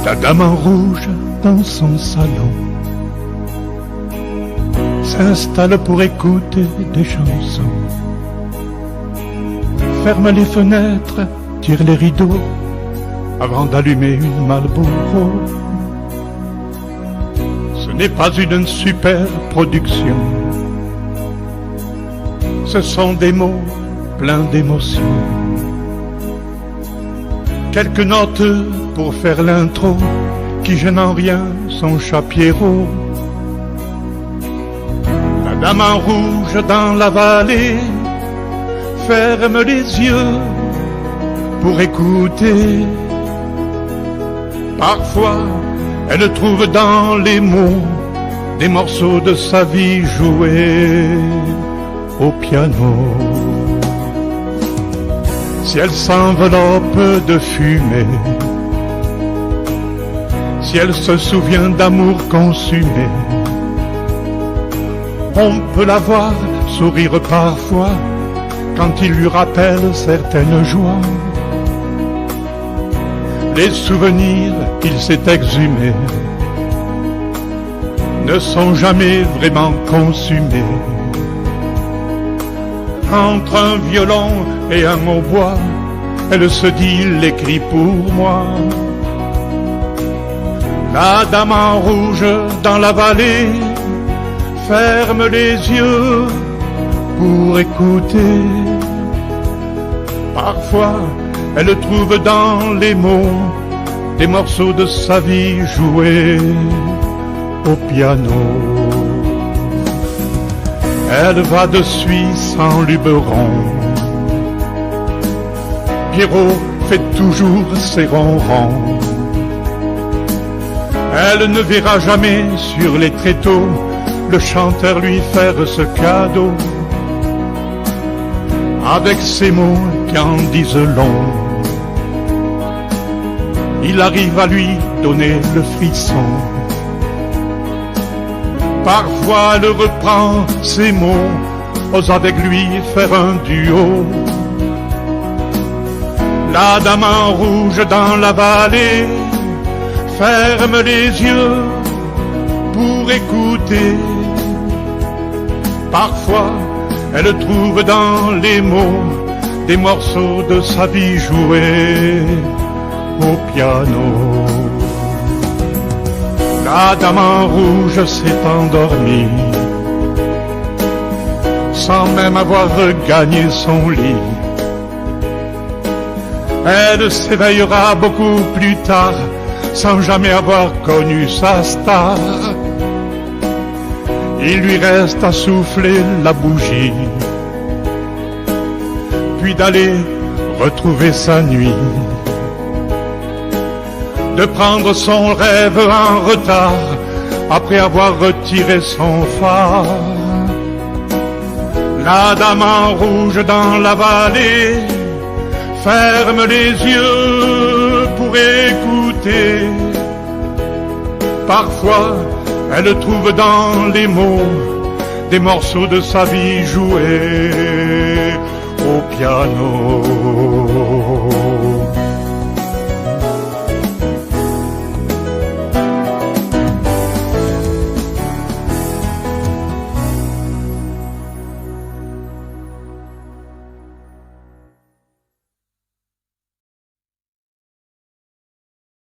La dame en rouge dans son salon s'installe pour écouter des chansons. Ferme les fenêtres, tire les rideaux avant d'allumer une Marlboro. Ce n'est pas une super production, ce sont des mots pleins d'émotions. Quelques notes pour faire l'intro qui gêne en rien son chat Pierrot. La dame en rouge dans la vallée ferme les yeux pour écouter. Parfois, elle trouve dans les mots des morceaux de sa vie joués au piano. Si elle s'enveloppe de fumée, si elle se souvient d'amour consumé, on peut la voir sourire parfois quand il lui rappelle certaines joies. Les souvenirs qu'il s'est exhumés ne sont jamais vraiment consumés. Entre un violon et un hautbois, elle se dit « l'écrit pour moi ». La dame en rouge dans la vallée ferme les yeux pour écouter. Parfois, elle trouve dans les mots des morceaux de sa vie joués au piano. Elle va de Suisse en Luberon. Pierrot fait toujours ses ronrons. Elle ne verra jamais sur les tréteaux le chanteur lui faire ce cadeau. Avec ces mots qui en disent long, il arrive à lui donner le frisson. Parfois elle reprend ses mots, ose avec lui faire un duo. La dame en rouge dans la vallée ferme les yeux pour écouter. Parfois elle trouve dans les mots des morceaux de sa vie joués au piano. La dame en rouge s'est endormie sans même avoir regagné son lit. Elle s'éveillera beaucoup plus tard sans jamais avoir connu sa star. Il lui reste à souffler la bougie, puis d'aller retrouver sa nuit, de prendre son rêve en retard après avoir retiré son phare. La dame en rouge dans la vallée ferme les yeux pour écouter. Parfois, elle trouve dans les mots des morceaux de sa vie joués au piano.